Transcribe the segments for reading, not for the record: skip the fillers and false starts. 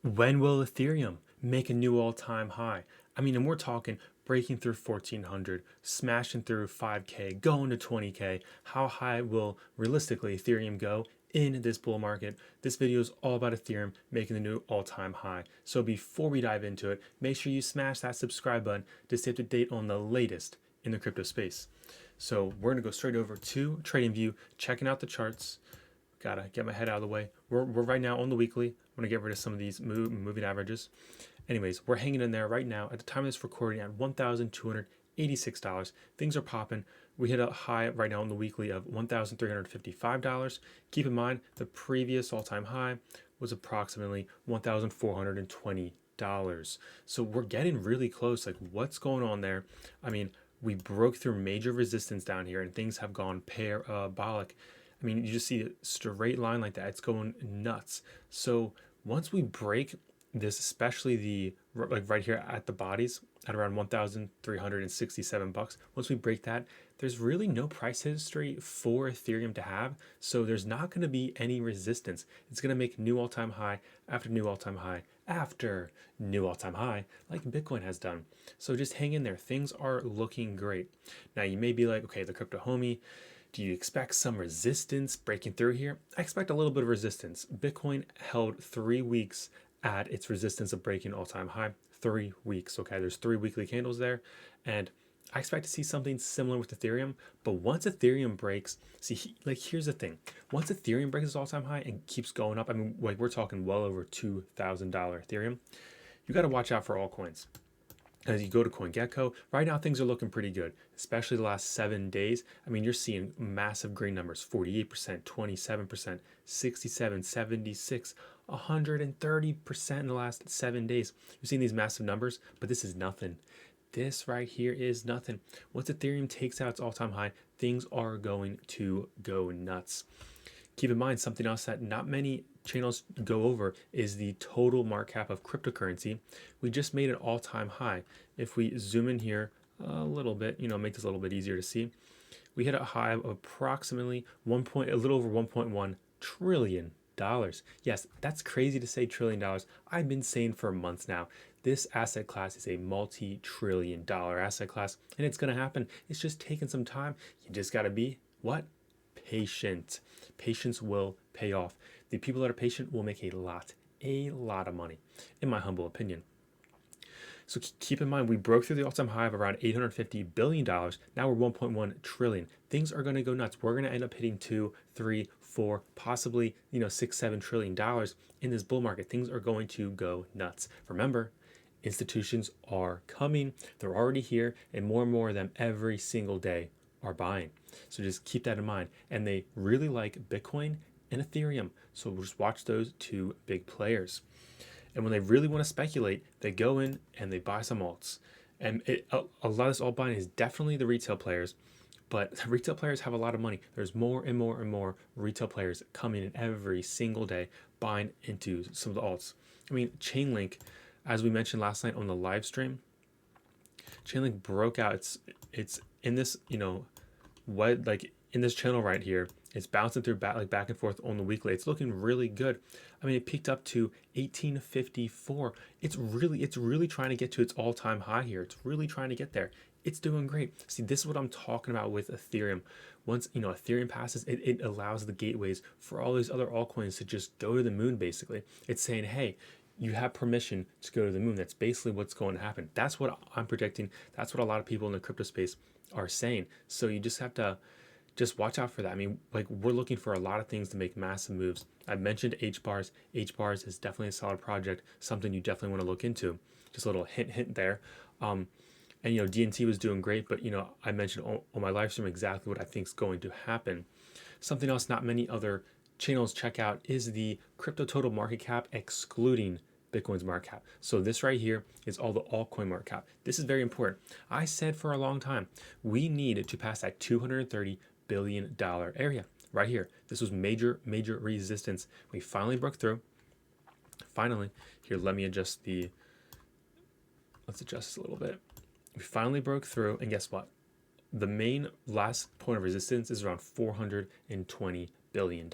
When will Ethereum make a new all-time high? I mean, and we're talking breaking through 1400, smashing through 5K, going to 20K. How high will realistically Ethereum go in this bull market? This video is all about Ethereum making the new all-time high. So before we dive into it, make sure you smash that subscribe button to stay up to date on the latest in the crypto space. So we're gonna go straight over to TradingView, checking out the charts. Gotta get my head out of the way. We're right now on the weekly. I'm gonna get rid of some of these moving averages. Anyways, we're hanging in there right now at the time of this recording at $1,286. Things are popping. We hit a high right now on the weekly of $1,355. Keep in mind the previous all-time high was approximately $1,420. So we're getting really close. Like, what's going on there? I mean, we broke through major resistance down here and things have gone parabolic. I mean, you just see a straight line like that. It's going nuts. So once we break this, especially the like right here at the bodies at around 1,367 bucks, once we break that, there's really no price history for Ethereum to have. So there's not going to be any resistance. It's going to make new all-time high after new all-time high after new all-time high, like Bitcoin has done. So just hang in there. Things are looking great. Now you may be like, okay, the crypto homie, do you expect some resistance breaking through here? I expect a little bit of resistance. Bitcoin held 3 weeks at its resistance of breaking all-time high. 3 weeks, okay? There's 3 weekly candles there. And I expect to see something similar with Ethereum. But once Ethereum breaks, see, like, here's the thing. Once Ethereum breaks its all-time high and keeps going up, I mean, like, we're talking well over $2,000 Ethereum, you got to watch out for altcoins. As you go to CoinGecko, right now things are looking pretty good, especially the last 7 days. I mean, you're seeing massive green numbers, 48%, 27%, 67, 76, 130% in the last 7 days. You're seeing these massive numbers, but this is nothing. This right here is nothing. Once Ethereum takes out its all-time high, things are going to go nuts. Keep in mind something else that not many channels go over is the total market cap of cryptocurrency. We just made an all-time high. If we zoom in here a little bit, make this a little bit easier to see, we hit a high of approximately a little over 1.1 trillion dollars. Yes, that's crazy to say $1 trillion. I've been saying for months now, this asset class is a multi-trillion dollar asset class, and it's going to happen. It's just taking some time. You just got to be what? Patient. Patience will pay off. The people that are patient will make a lot of money, in my humble opinion. So keep in mind, we broke through the all-time high of around $850 billion. Now we're 1.1 trillion. Things are going to go nuts. We're going to end up hitting 2, 3, 4, possibly, 6, 7 trillion dollars in this bull market. Things are going to go nuts. Remember, institutions are coming. They're already here, and more of them every single day are buying. So just keep that in mind. And they really like Bitcoin and Ethereum. So we'll just watch those two big players. And when they really want to speculate, they go in and they buy some alts. And a lot of this alt buying is definitely the retail players, but the retail players have a lot of money. There's more and more retail players coming in every single day buying into some of the alts. I mean, Chainlink, as we mentioned last night on the live stream, Chainlink broke out. It's in this, what, like in this channel right here. It's bouncing through back and forth on the weekly. It's looking really good. I mean, it peaked up to 1854. It's really trying to get to its all-time high here. It's really trying to get there. It's doing great. See, this is what I'm talking about with Ethereum. Once Ethereum passes, it allows the gateways for all these other altcoins to just go to the moon. Basically, it's saying, hey, you have permission to go to the moon. That's basically what's going to happen. That's what I'm predicting. That's what a lot of people in the crypto space are saying. So you just have to just watch out for that. I mean, like, we're looking for a lot of things to make massive moves. I mentioned HBars. HBars is definitely a solid project, something you definitely want to look into. Just a little hint there. And DNT was doing great, but I mentioned on my live stream exactly what I think is going to happen. Something else not many other channels check out is the crypto total market cap excluding Bitcoin's market cap. So this right here is all the altcoin market cap. This is very important. I said for a long time, we need to pass that $230 billion area right here. This was major resistance. We finally broke through. Finally, here, let's adjust this a little bit. We finally broke through, and guess what? The main last point of resistance is around $420 billion.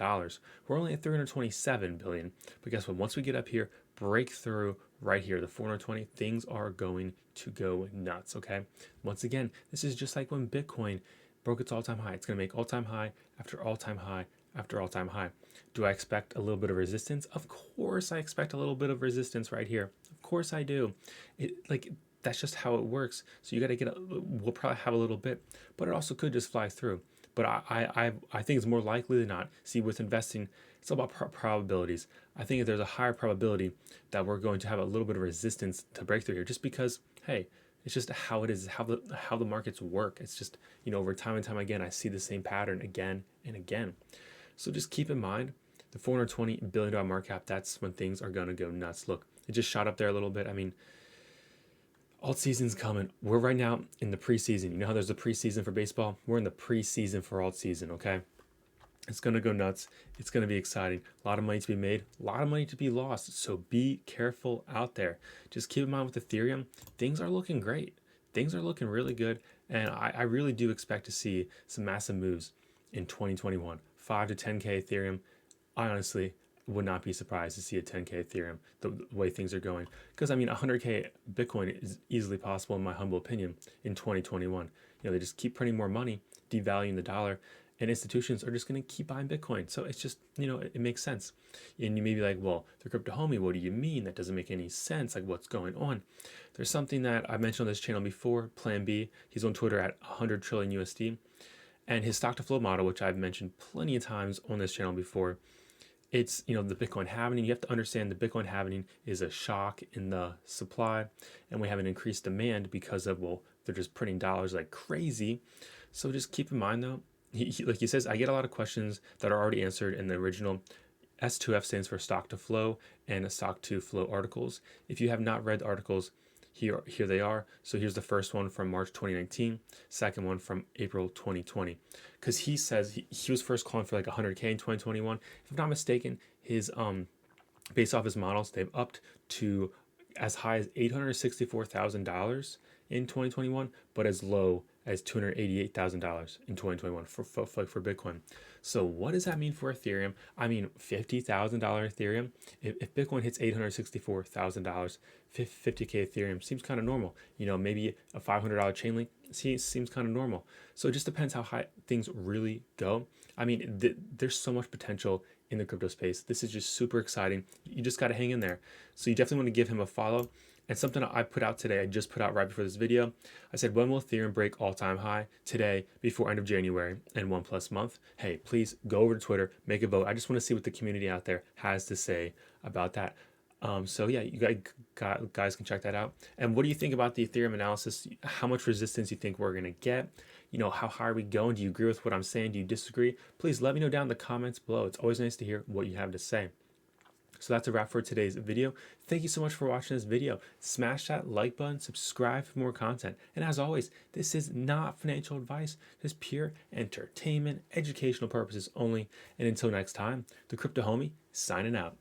We're only at 327 billion. But guess what? Once we get up here, breakthrough right here, the 420, things are going to go nuts, okay? Once again, this is just like when Bitcoin broke its all-time high. It's going to make all-time high after all-time high after all-time high. Do I expect a little bit of resistance? Of course I expect a little bit of resistance right here. Of course I do. That's just how it works. So you got to we'll probably have a little bit, but it also could just fly through. But I think it's more likely than not. See, with investing, it's all about probabilities. I think if there's a higher probability that we're going to have a little bit of resistance to break through here, just because, hey, it's just how it is, how the markets work. It's just, over time and time again, I see the same pattern again and again. So just keep in mind, the $420 billion market cap, that's when things are going to go nuts. Look, it just shot up there a little bit. I mean, alt season's coming. We're right now in the preseason. You know how there's a preseason for baseball? We're in the preseason for alt season, okay? It's going to go nuts. It's going to be exciting. A lot of money to be made, a lot of money to be lost. So be careful out there. Just keep in mind with Ethereum, things are looking great. Things are looking really good. And I really do expect to see some massive moves in 2021. 5 to 10K Ethereum. I honestly would not be surprised to see a 10K Ethereum the way things are going. Because, 100K Bitcoin is easily possible, in my humble opinion, in 2021. They just keep printing more money, devaluing the dollar, and institutions are just going to keep buying Bitcoin. So it's just, it makes sense. And you may be like, well, the crypto homie, what do you mean? That doesn't make any sense. Like, what's going on? There's something that I mentioned on this channel before, Plan B. He's on Twitter at 100 trillion USD. And his stock to flow model, which I've mentioned plenty of times on this channel before, it's, the Bitcoin halving. You have to understand the Bitcoin halving is a shock in the supply, and we have an increased demand because of, they're just printing dollars like crazy. So just keep in mind, though, like he says, I get a lot of questions that are already answered in the original. S2F stands for stock to flow and stock to flow articles. If you have not read the articles, here they are. So here's the first one from March 2019, second one from April 2020. Because he says he was first calling for like 100K in 2021. If I'm not mistaken, his based off his models, they've upped to as high as $864,000 in 2021, but as low as $288,000 in 2021 for Bitcoin. So what does that mean for Ethereum? $50,000 Ethereum. If Bitcoin hits $864,000, 50K Ethereum seems kind of normal. Maybe a $500 chain link seems kind of normal. So it just depends how high things really go. There's so much potential in the crypto space. This is just super exciting. You just got to hang in there. So you definitely want to give him a follow. And something I put out today, I just put out right before this video. I said, when will Ethereum break all-time high? Today, before end of January and 1+ month. Hey, please go over to Twitter, make a vote. I just want to see what the community out there has to say about that. So yeah, you guys can check that out. And what do you think about the Ethereum analysis? How much resistance you think we're going to get? How high are we going? Do you agree with what I'm saying? Do you disagree? Please let me know down in the comments below. It's always nice to hear what you have to say. So that's a wrap for today's video. Thank you so much for watching this video. Smash that like button, subscribe for more content. And as always, this is not financial advice, just pure entertainment, educational purposes only. And until next time, the Crypto Homie signing out.